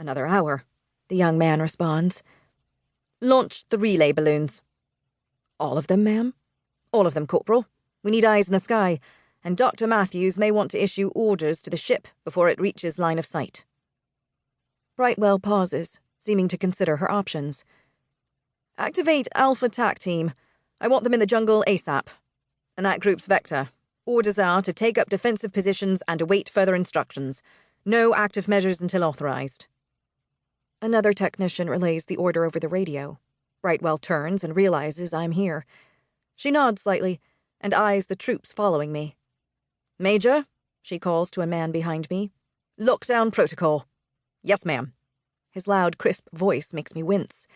Another hour, the young man responds. Launch the relay balloons. All of them, ma'am? All of them, Corporal. We need eyes in the sky, and Dr. Matthews may want to issue orders to the ship before it reaches line of sight. Brightwell pauses, seeming to consider her options. Activate Alpha TAC Team. I want them in the jungle ASAP. And that group's Vector. Orders are to take up defensive positions and await further instructions. No active measures until authorized. Another technician relays the order over the radio. Brightwell turns and realizes I'm here. She nods slightly and eyes the troops following me. Major, she calls to a man behind me. Lockdown protocol. Yes, ma'am. His loud, crisp voice makes me wince.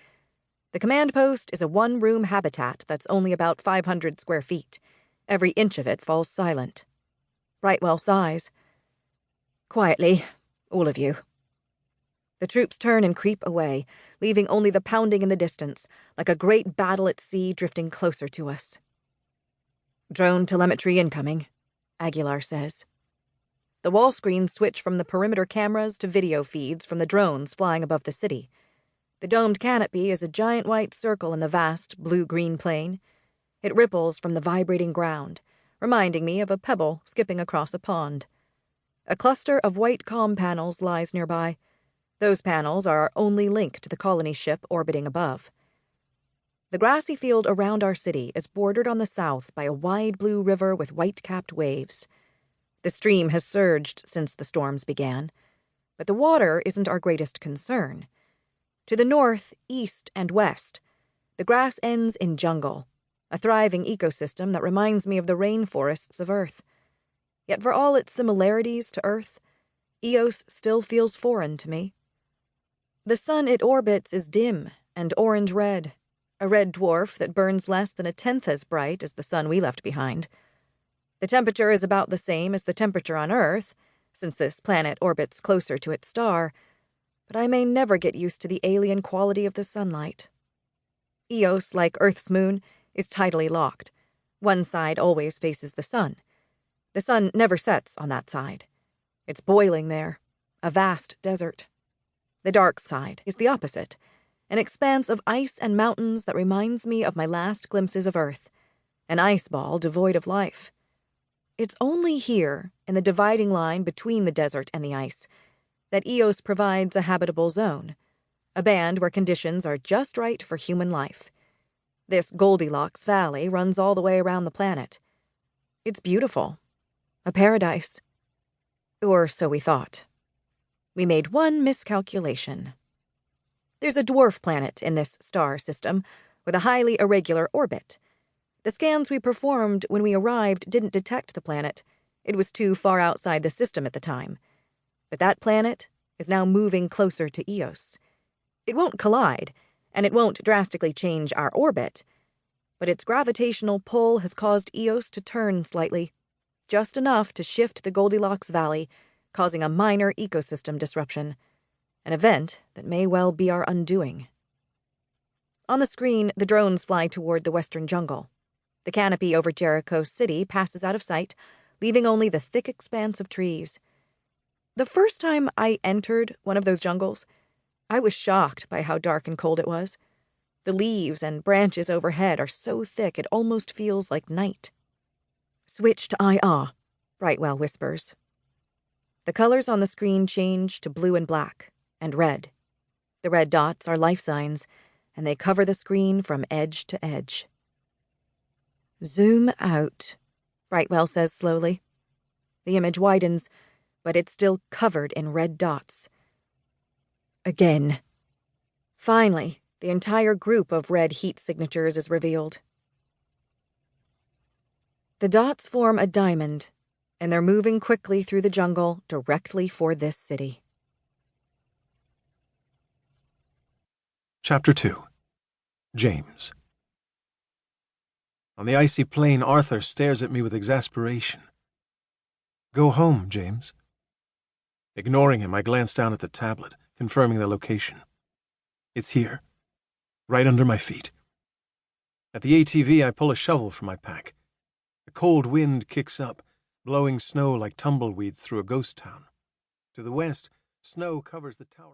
The command post is a one-room habitat that's only about 500 square feet. Every inch of it falls silent. Brightwell sighs. Quietly, all of you. The troops turn and creep away, leaving only the pounding in the distance, like a great battle at sea drifting closer to us. Drone telemetry incoming, Aguilar says. The wall screens switch from the perimeter cameras to video feeds from the drones flying above the city. The domed canopy is a giant white circle in the vast blue-green plain. It ripples from the vibrating ground, reminding me of a pebble skipping across a pond. A cluster of white comm panels lies nearby. Those panels are our only link to the colony ship orbiting above. The grassy field around our city is bordered on the south by a wide blue river with white-capped waves. The stream has surged since the storms began, but the water isn't our greatest concern. To the north, east, and west, the grass ends in jungle, a thriving ecosystem that reminds me of the rainforests of Earth. Yet for all its similarities to Earth, Eos still feels foreign to me. The sun it orbits is dim and orange-red, a red dwarf that burns less than a tenth as bright as the sun we left behind. The temperature is about the same as the temperature on Earth, since this planet orbits closer to its star, but I may never get used to the alien quality of the sunlight. Eos, like Earth's moon, is tidally locked. One side always faces the sun. The sun never sets on that side. It's boiling there, a vast desert. The dark side is the opposite, an expanse of ice and mountains that reminds me of my last glimpses of Earth, an ice ball devoid of life. It's only here, in the dividing line between the desert and the ice, that Eos provides a habitable zone, a band where conditions are just right for human life. This Goldilocks Valley runs all the way around the planet. It's beautiful. A paradise. Or so we thought. We made one miscalculation. There's a dwarf planet in this star system with a highly irregular orbit. The scans we performed when we arrived didn't detect the planet. It was too far outside the system at the time. But that planet is now moving closer to Eos. It won't collide, and it won't drastically change our orbit, but its gravitational pull has caused Eos to turn slightly, just enough to shift the Goldilocks Valley, causing a minor ecosystem disruption, an event that may well be our undoing. On the screen, the drones fly toward the western jungle. The canopy over Jericho City passes out of sight, leaving only the thick expanse of trees. The first time I entered one of those jungles, I was shocked by how dark and cold it was. The leaves and branches overhead are so thick it almost feels like night. Switch to IR, Brightwell whispers. The colors on the screen change to blue and black, and red. The red dots are life signs, and they cover the screen from edge to edge. Zoom out, Brightwell says slowly. The image widens, but it's still covered in red dots. Again. Finally, the entire group of red heat signatures is revealed. The dots form a diamond, and they're moving quickly through the jungle directly for this city. Chapter 2. James. On the icy plain, Arthur stares at me with exasperation. Go home, James. Ignoring him, I glance down at the tablet, confirming the location. It's here, right under my feet. At the ATV, I pull a shovel from my pack. A cold wind kicks up, blowing snow like tumbleweeds through a ghost town. To the west, snow covers the tower.